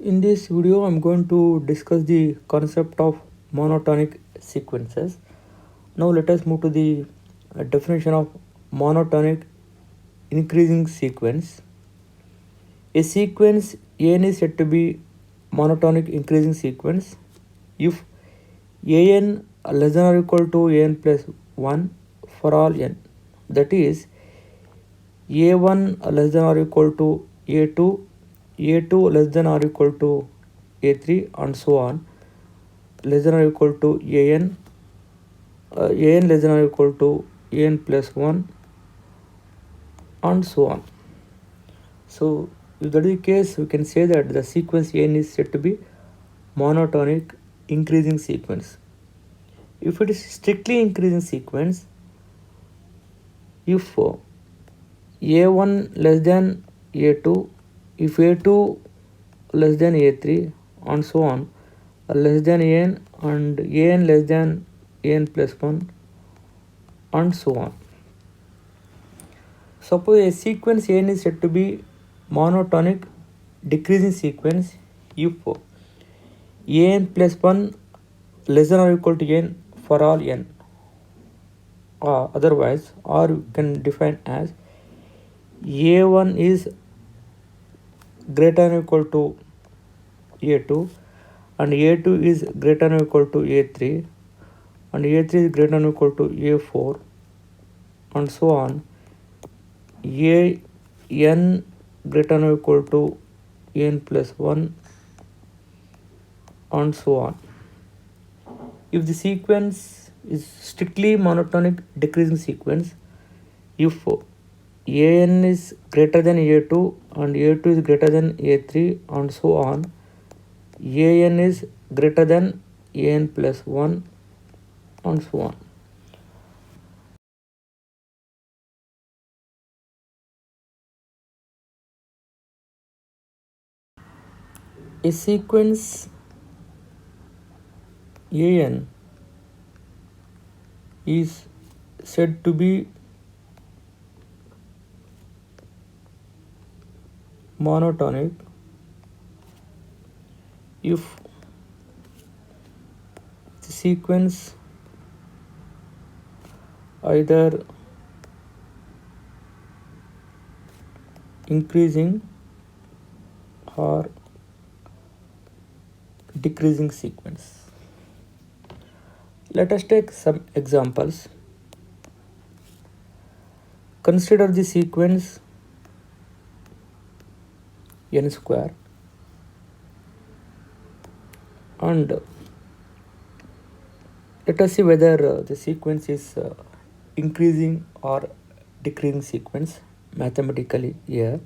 In this video, I'm going to discuss the concept of monotonic sequences. Now, let us move to the definition of monotonic increasing sequence. A sequence An is said to be monotonic increasing sequence if An less than or equal to An plus 1 for all n. That is, A1 less than or equal to A2, A2 less than or equal to A3, and so on, less than or equal to An, An less than or equal to An plus 1, and so on. So, if that is the case, we can say that the sequence An is said to be monotonic increasing sequence. If it is strictly increasing sequence, if A1 less than A2, if A2 less than A3, and so on, less than An, and An less than An plus 1, and so on. Suppose a sequence N is said to be monotonic decreasing sequence if An plus 1 less than or equal to N for all N. Otherwise, or you can define as A1 is greater than or equal to A2, and A2 is greater than or equal to A3, and A3 is greater than or equal to A4, and so on. An greater than or equal to N plus 1, and so on. If the sequence is strictly monotonic decreasing sequence, if An is greater than A2 and A2 is greater than A3 and so on, An is greater than An plus 1 and so on. A sequence An is said to be monotonic if the sequence either increasing or decreasing sequence. Let us take some examples. Consider the sequence n square, and let us see whether the sequence is increasing or decreasing sequence mathematically here.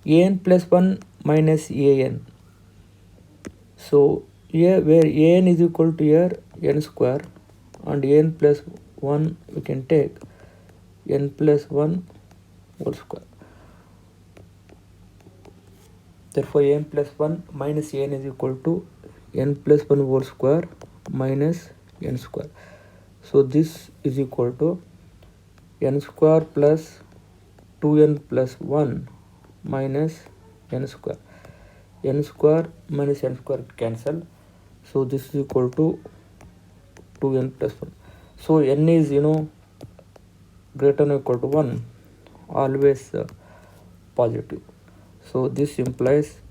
An plus 1 minus An. So here where An is equal to here n square, and n plus 1 we can take n plus 1 whole square. Therefore, n plus 1 minus n is equal to n plus 1 whole square minus n square. So this is equal to n square plus 2n plus 1 minus n square. N square minus n square cancel. So this is equal to 2n plus 1. So n is greater than or equal to 1, always positive. So this implies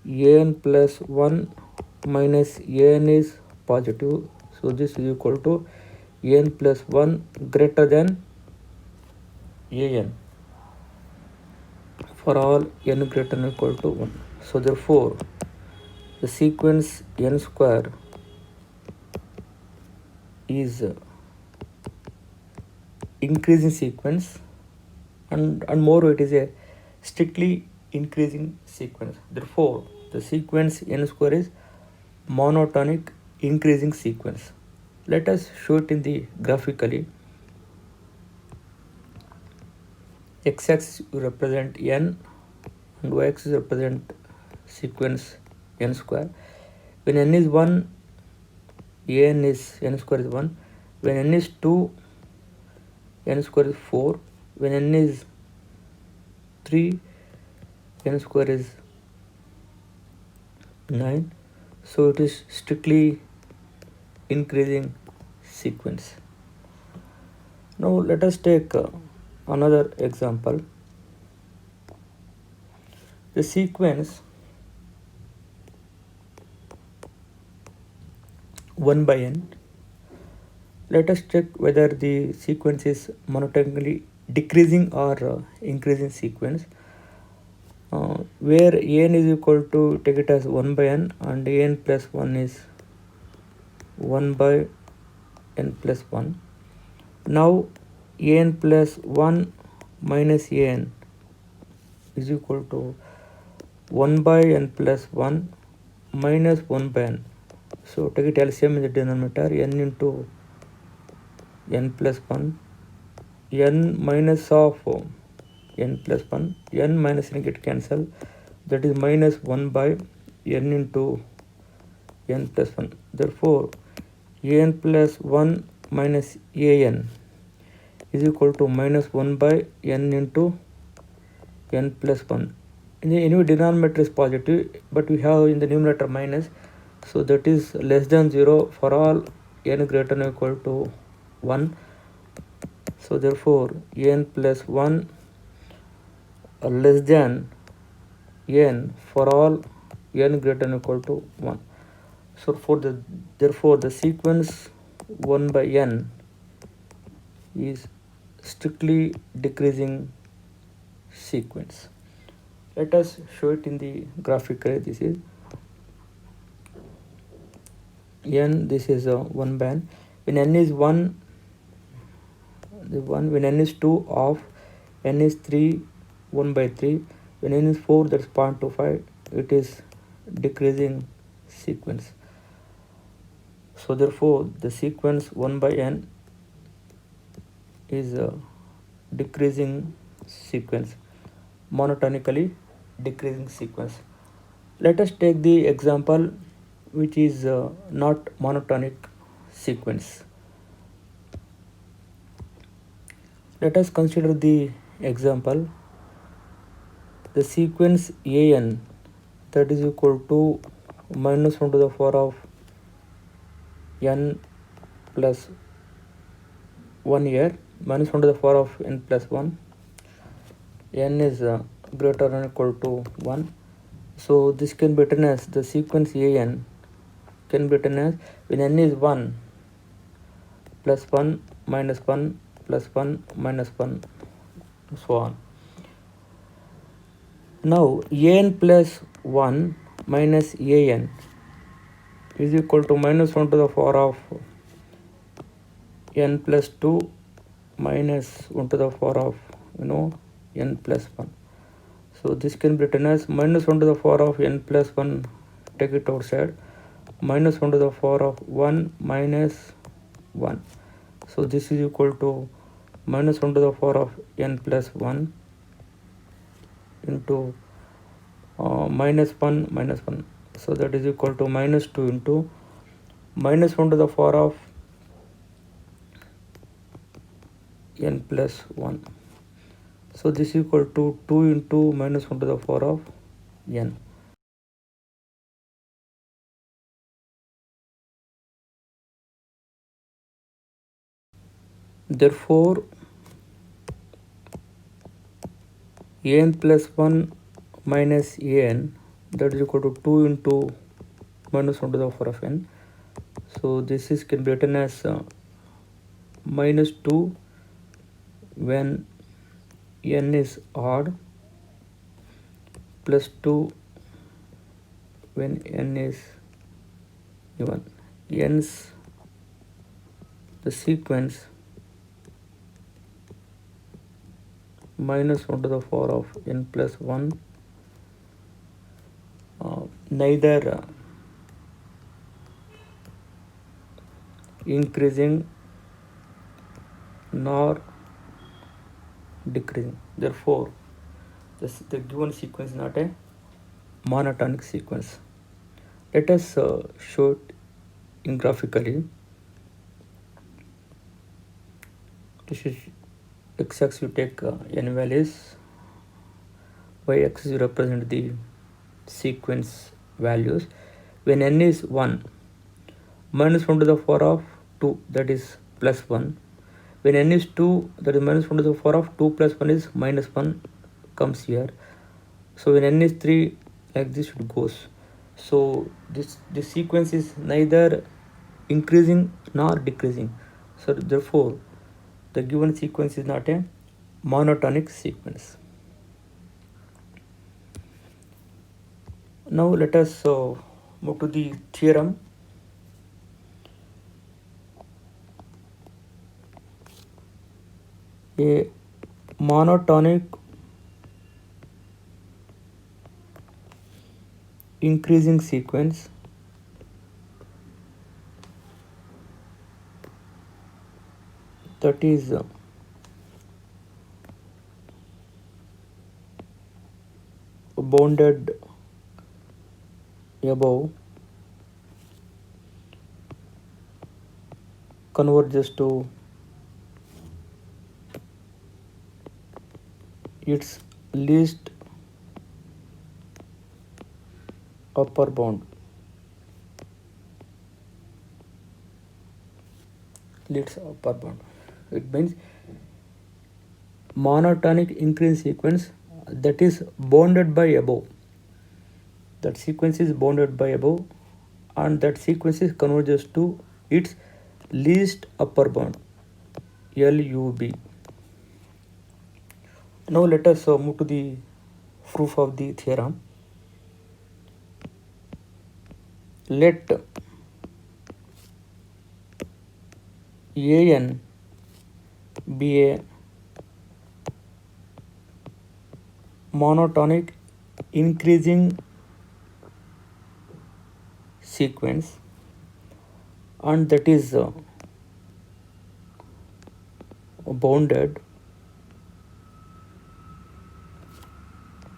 an plus 1 minus an is positive. So this is equal to n plus 1 greater than an for all n greater than or equal to 1. So therefore, the sequence n square is increasing sequence, and more it is a strictly increasing sequence. Therefore, the sequence n square is monotonic increasing sequence. Let us show it in the graphically. X-axis represent n and y-axis represent sequence n square. When n is 1, n square is 1. When n is 2, n square is 4. When n is 3, n square is 9. So it is strictly increasing sequence. Now let us take another example. The sequence 1 by n. Let us check whether the sequence is monotonically decreasing or increasing sequence. Where n is equal to, take it as 1 by n, and n plus 1 is 1 by n plus 1. Now n plus 1 minus n is equal to 1 by n plus 1 minus 1 by n. So take it LCM in the denominator, n into n plus 1, n minus of n plus 1, n minus n get cancel, that is minus 1 by n into n plus 1. Therefore n plus 1 minus an is equal to minus 1 by n into n plus 1. Anyway, denominator is positive, but we have in the numerator minus, so that is less than 0 for all n greater than or equal to 1. So therefore n plus 1 less than n for all n greater than or equal to 1. So therefore the sequence 1 by n is strictly decreasing sequence. Let us show it in the graphical. This is n, this is 1 by n. When n is 1, when n is 2, off, n is 3, 1 by 3. When n is 4, that's 0.25. It is decreasing sequence. So therefore the sequence 1 by n is a decreasing sequence, monotonically decreasing sequence. Let us take the example which is not monotonic sequence. Let us consider the example. The sequence an, that is equal to minus 1 to the power of n plus 1 here, minus 1 to the power of n plus 1. N is greater than or equal to 1. So this can be written as, the sequence an can be written as, when n is 1, plus 1 minus 1 plus 1 minus 1, so on. Now an plus 1 minus an is equal to minus 1 to the power of n plus 2 minus 1 to the power of n plus 1. So this can be written as minus 1 to the power of n plus 1, take it outside, minus 1 to the power of 1 minus 1. So this is equal to minus 1 to the power of n plus 1 into minus 1 minus 1. So that is equal to minus 2 into minus 1 to the power of n plus 1. So this is equal to 2 into minus 1 to the power of n. Therefore an plus 1 minus an, that is equal to 2 into minus 1 to the power of n. So this is can be written as minus 2 when n is odd, plus 2 when n is even. Hence the sequence minus 1 to the power of n plus 1 neither increasing nor decreasing. Therefore the given sequence is not a monotonic sequence. Let us show it in graphically. This is x-axis, you take n values, y-axis you represent the sequence values. when n is 1, minus 1 to the power of 2, that is plus 1. When n is 2, that is minus 1 to the power of 2 plus 1 is minus 1, comes here. So when n is 3, like this it goes. So this sequence is neither increasing nor decreasing. So therefore the given sequence is not a monotonic sequence. Now let us move to the theorem. A monotonic increasing sequence that is bounded above converges to its least upper bound. Least upper bound. It means monotonic increasing sequence that is bounded by above. That sequence is bounded by above, and that sequence is converges to its least upper bound, LUB. Now let us move to the proof of the theorem. Let AN be a monotonic increasing sequence, and that is bounded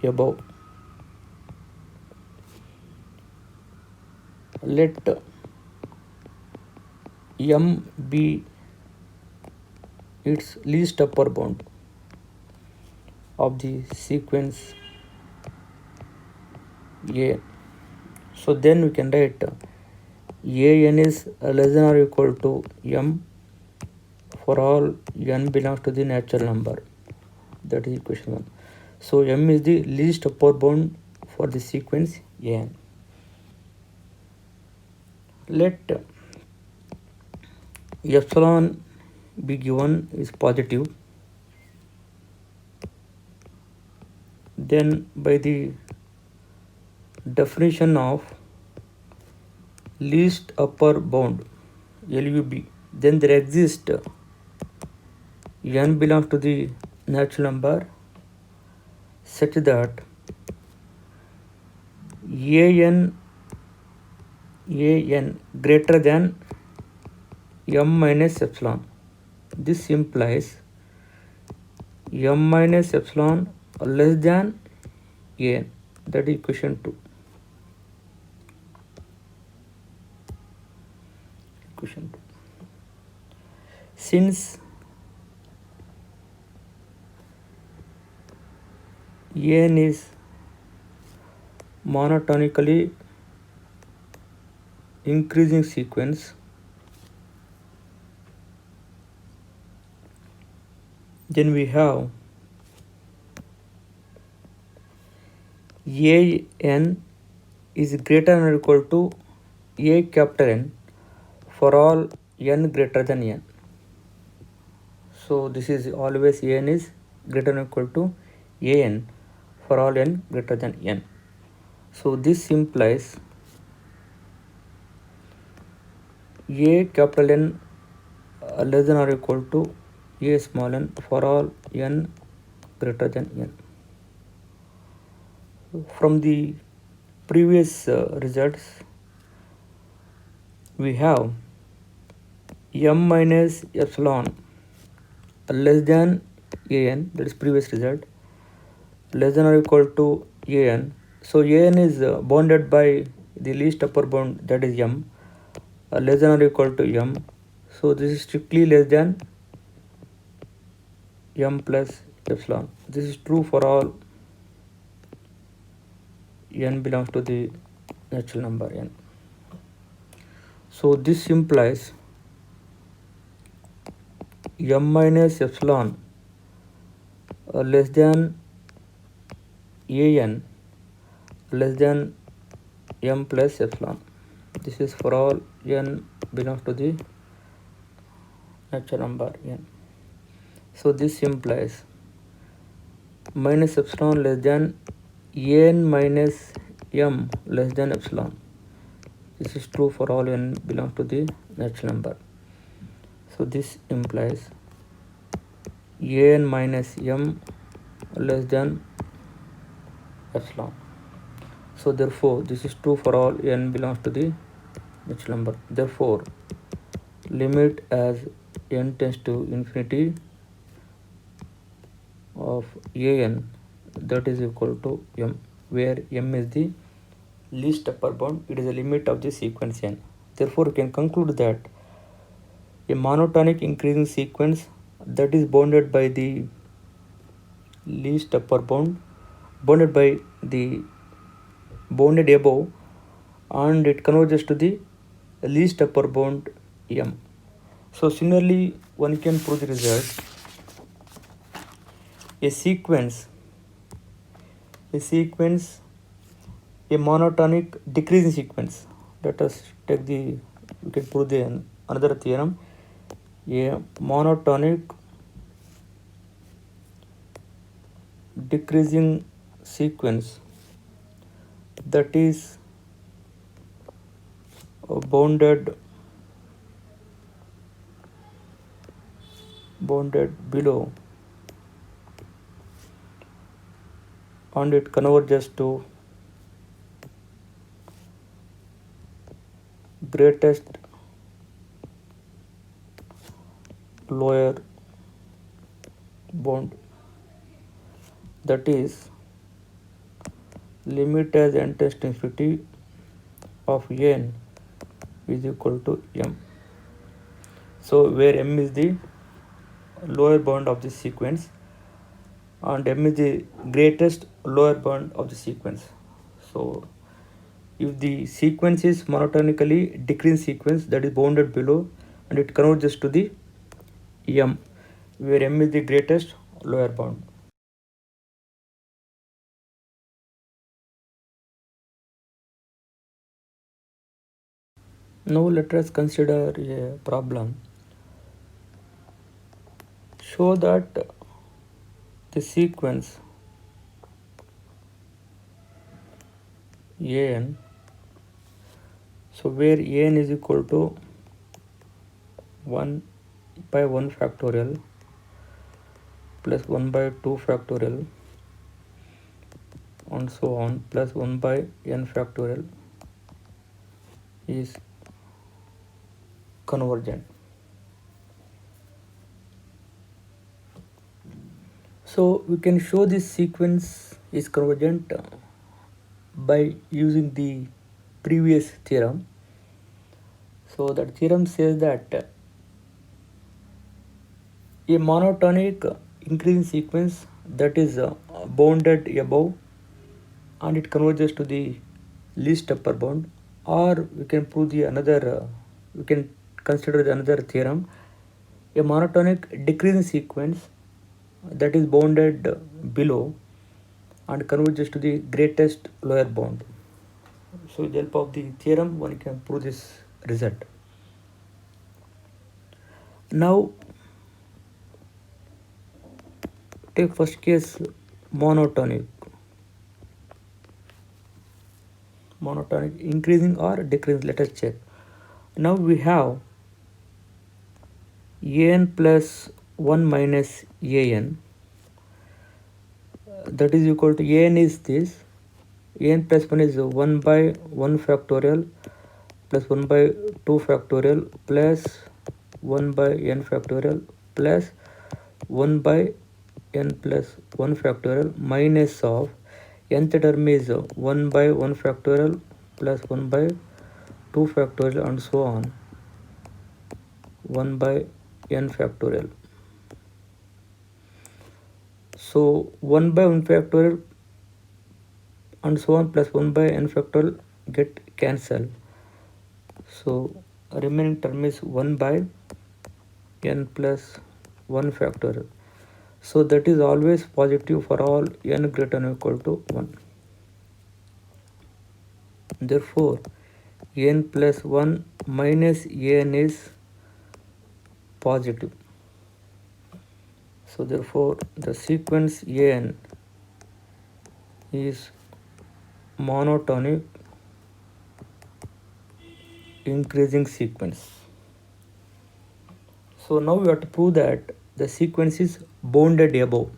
above. Let M be its least upper bound of the sequence A. So then we can write AN is less than or equal to M for all n belongs to the natural number. That is equation 1. So M is the least upper bound for the sequence AN. Let epsilon be given is positive. Then by the definition of least upper bound, LUB, then there exists n belongs to the natural number such that AN greater than M minus epsilon. This implies M minus epsilon less than AN. That is equation 2. Equation 2. Since AN is monotonically increasing sequence, then we have AN is greater than or equal to A capital N for all n greater than n. So this is always AN is greater than or equal to AN for all n greater than n. So this implies A capital N less than or equal to A small n for all n greater than n. From the previous results, we have M minus epsilon less than AN, that is previous result, less than or equal to AN. So AN is bounded by the least upper bound, that is M, less than or equal to M. So this is strictly less than M plus epsilon. This is true for all n belongs to the natural number n. So this implies m minus epsilon less than an less than m plus epsilon. This is for all n belongs to the natural number n. So this implies minus epsilon less than n minus m less than epsilon. This is true for all n belongs to the natural number. So this implies n minus m less than epsilon. So therefore this is true for all n belongs to the natural number. Therefore limit as n tends to infinity of an, that is equal to m, where m is the least upper bound. It is a limit of the sequence n. Therefore we can conclude that a monotonic increasing sequence that is bounded by the least upper bound, bounded by the bounded above, and it converges to the least upper bound m. So similarly one can prove the result. A sequence, a monotonic decreasing sequence. Let us take the, we can prove the another theorem. A monotonic decreasing sequence that is bounded below, and it converges to greatest lower bound, that is limit as n tends to infinity of n is equal to m. So where m is the lower bound of the sequence and m is the greatest lower bound of the sequence. So if the sequence is monotonically decreasing sequence that is bounded below, and it converges to the m, where m is the greatest lower bound. Now let us consider a problem. Show that the sequence an, so where an is equal to 1 by 1 factorial plus 1 by 2 factorial and so on plus 1 by n factorial is convergent. So we can show this sequence is convergent by using the previous theorem. So that theorem says that a monotonic increasing sequence that is bounded above and it converges to the least upper bound, or we can prove the another, we can consider the another theorem, a monotonic decreasing sequence that is bounded below and converges to the greatest lower bound. So with the help of the theorem one can prove this result. Now take first case monotonic increasing or decreasing. Let us check. Now we have an plus 1 minus an, that is equal to an is this, an plus 1 is 1 by 1 factorial plus 1 by 2 factorial plus 1 by n factorial plus 1 by n plus 1 factorial minus of nth term is 1 by 1 factorial plus 1 by 2 factorial and so on 1 by n factorial. So 1 by 1 factorial and so on plus 1 by n factorial get cancelled. So remaining term is 1 by n plus 1 factorial. So that is always positive for all n greater than or equal to 1. Therefore, n plus 1 minus n is positive. So therefore, the sequence n is monotonic increasing sequence. So now we have to prove that the sequence is bounded above.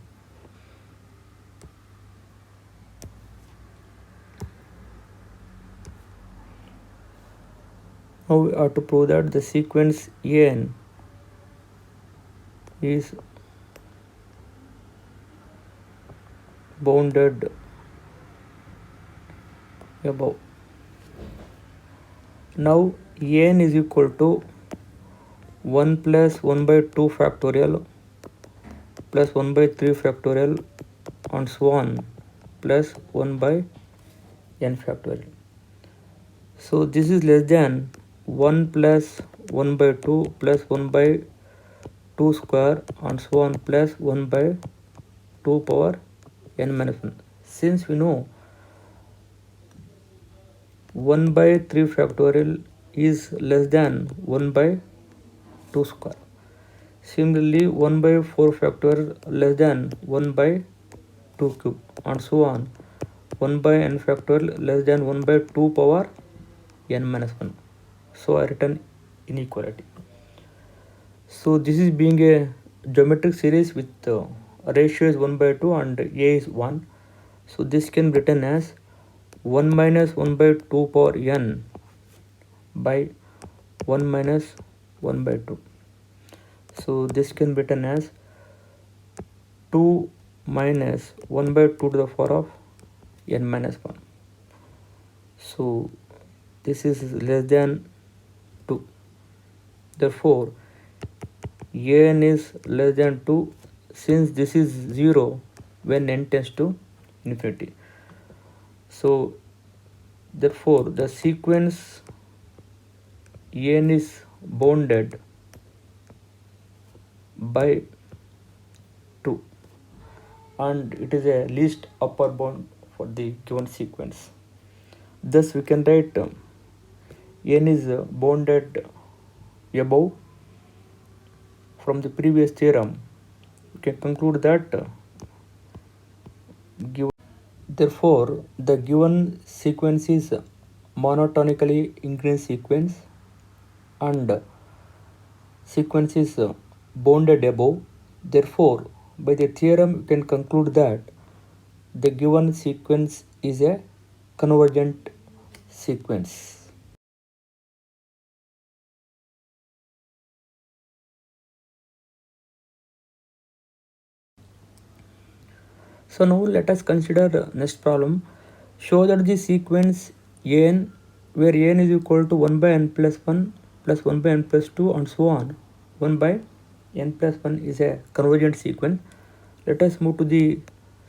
Now we have to prove that the sequence n is bounded above. Now n is equal to 1 plus 1 by 2 factorial plus 1 by 3 factorial and so on plus 1 by n factorial. So this is less than 1 plus 1 by 2 plus 1 by 2 square and so on plus 1 by 2 power n minus 1. Since we know 1 by 3 factorial is less than 1 by 2 square. Similarly, 1 by 4 factorial less than 1 by 2 cube and so on. 1 by n factorial less than 1 by 2 power n minus 1. So I written inequality. So this is being a geometric series with ratio is 1 by 2 and a is 1. So this can be written as 1 minus 1 by 2 power n by 1 minus 1 by 2. So this can be written as 2 minus 1 by 2 to the power of n minus 1. So this is less than 2. Therefore, n is less than 2 since this is 0 when n tends to infinity. So therefore, the sequence n is bounded by 2 and it is a least upper bound for the given sequence. Thus we can write n is bounded above. From the previous theorem we can conclude that therefore the given sequence is monotonically increasing sequence and sequence is bounded above. Therefore, by the theorem we can conclude that the given sequence is a convergent sequence. So now let us consider next problem. Show that the sequence n where n is equal to 1 by n plus 1 plus 1 by n plus 2 and so on 1 by n plus 1 is a convergent sequence. Let us move to the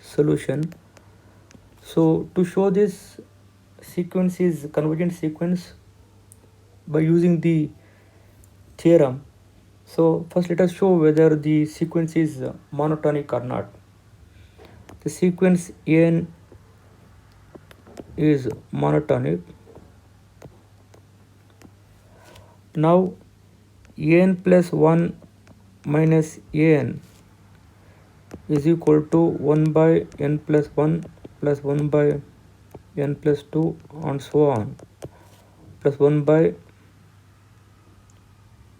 solution. So to show this sequence is convergent sequence by using the theorem. So first let us show whether the sequence is monotonic or not. The sequence n is monotonic. Now n plus 1 minus n is equal to 1 by n plus 1 plus 1 by n plus 2 and so on plus 1 by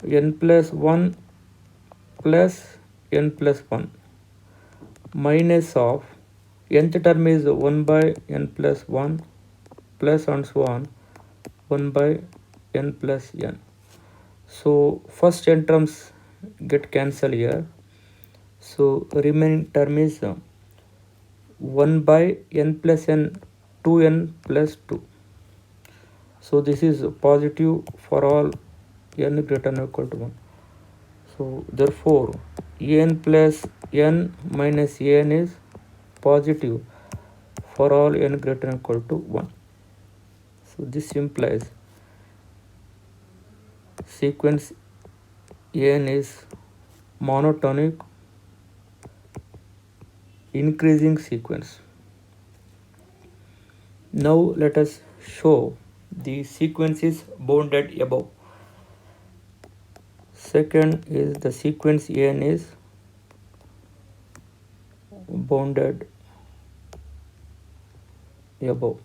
n plus 1 plus n plus 1 minus of nth term is 1 by n plus 1 plus and so on 1 by n plus n. So first n terms get cancelled here. So remaining term is 1 by n plus n 2n plus 2. So this is positive for all n greater than or equal to 1. So therefore n plus n minus n is positive for all n greater than or equal to 1. So this implies sequence an is monotonic increasing sequence. Now let us show the sequences bounded above. Second is the sequence an is bounded above.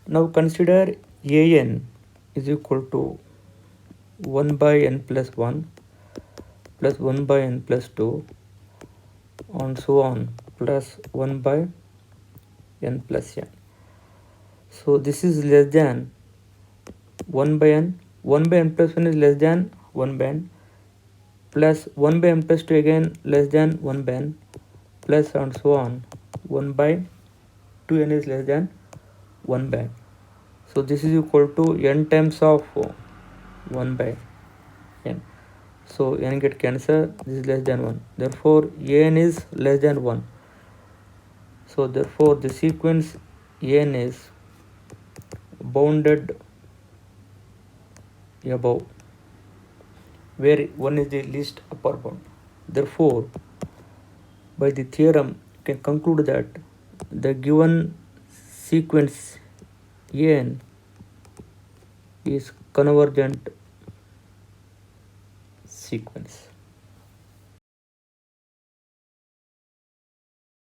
Now consider an is equal to 1 by n plus 1 plus 1 by n plus 2 and so on plus 1 by n plus n. So this is less than 1 by n. 1 by n plus 1 is less than 1 by n plus 1 by n plus 2 again less than 1 by n plus and so on 1 by 2n is less than 1 by n. So this is equal to n times of 1 by n. So n get cancelled, this is less than 1. Therefore an is less than 1. So therefore the sequence an is bounded above, where 1 is the least upper bound. Therefore by the theorem you can conclude that the given sequence an is convergent sequence.